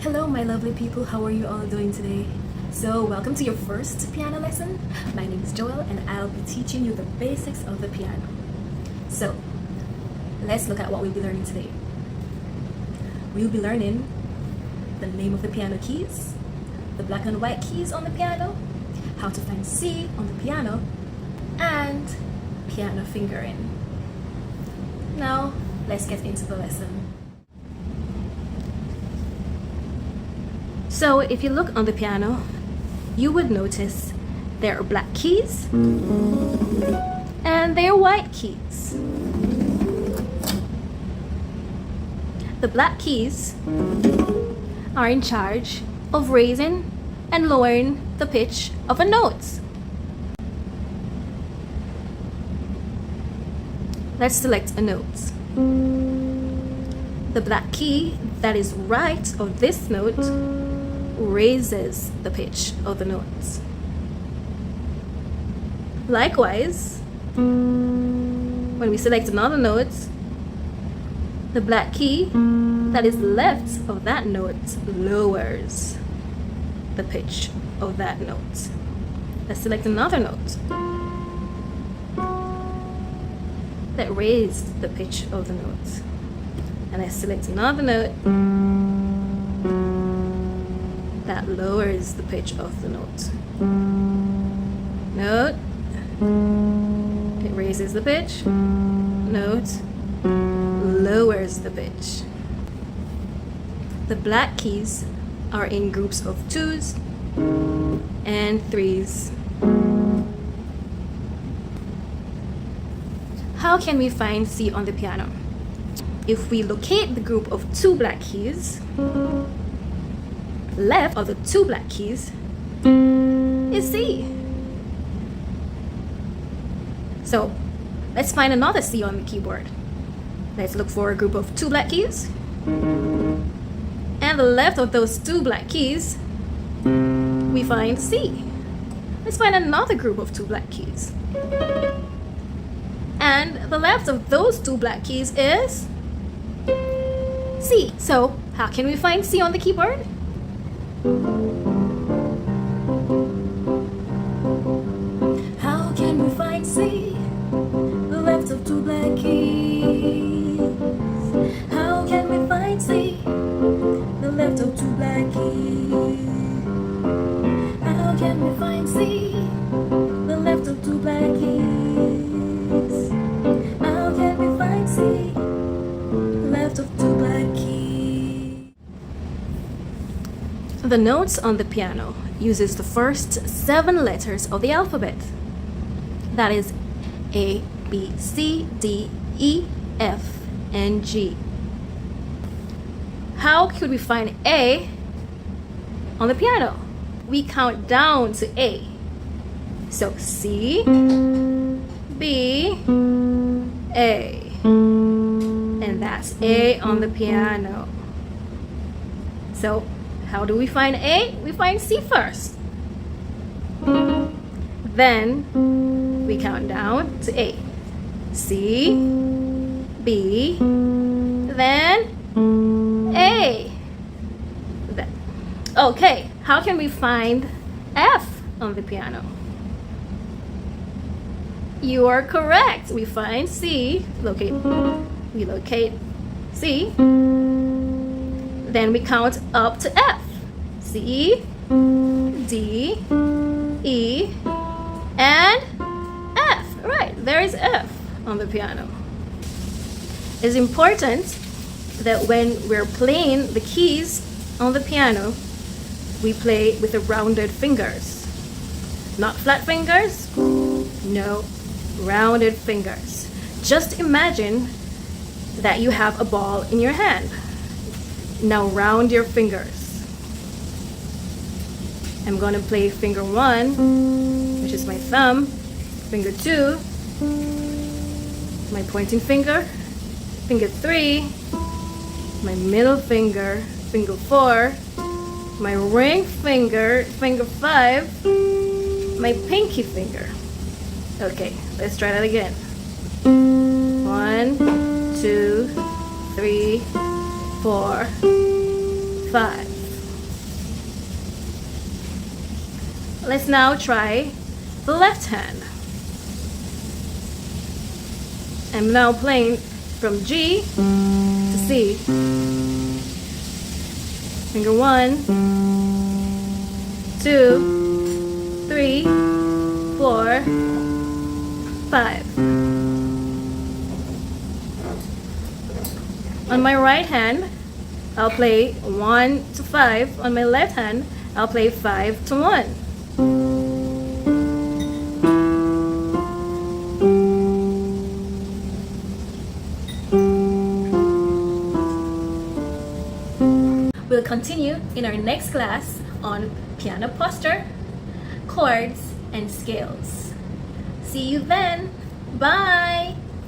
Hello, my lovely people. How are you all doing today? So, welcome to your first piano lesson. My name is Joel, and I'll be teaching you the basics of the piano. So, let's look at what we'll be learning today. We'll be learning the name of the piano keys, the black and white keys on the piano, how to find C on the piano, and piano fingering. Now, let's get into the lesson. So if you look on the piano, you would notice there are black keys and there are white keys. The black keys are in charge of raising and lowering the pitch of a note. Let's select a note. The black key that is right of this note raises the pitch of the notes. Likewise, when we select another note, the black key that is left of that note lowers the pitch of that note. Let's select another note that raises the pitch of the note. And I select another note that lowers the pitch of the note. Note, it raises the pitch. Note, lowers the pitch. The black keys are in groups of 2s and 3s. How can we find C on the piano? If we locate the group of 2 black keys, left of the 2 black keys is C. So let's find another C on the keyboard. Let's look for a group of 2 black keys, and the left of those 2 black keys we find C. Let's find another group of 2 black keys, and the left of those 2 black keys is C. So how can we find C on the keyboard? How can we find C? The left of 2 black keys. How can we find C? The left of 2 black keys. How can we find C? The left of 2 black keys. How can we find C? The left of 2 black keys. The notes on the piano uses the first 7 letters of the alphabet. That is A, B, C, D, E, F, and G. How could we find A on the piano? We count down to A. So C, B, A. And that's A on the piano. So how do we find A? We find C first. Then we count down to A. C, B, then A. Okay, how can we find F on the piano? You are correct. We find C, we locate C, then we count up to F. C, D, E, and F. Right, there is F on the piano. It's important that when we're playing the keys on the piano, we play with the rounded fingers. Not flat fingers, no, rounded fingers. Just imagine that you have a ball in your hand. Now round your fingers. I'm going to play finger 1, which is my thumb, finger 2, my pointing finger, finger 3, my middle finger, finger 4, my ring finger, finger 5, my pinky finger. Okay, let's try that again. 1, 2, 3, 4, 5. Let's now try the left hand. I'm now playing from G to C. Finger 1, 2, 3, 4, 5. On my right hand, I'll play 1 to 5. On my left hand, I'll play 5 to 1. We'll continue in our next class on piano posture, chords, and scales. See you then. Bye!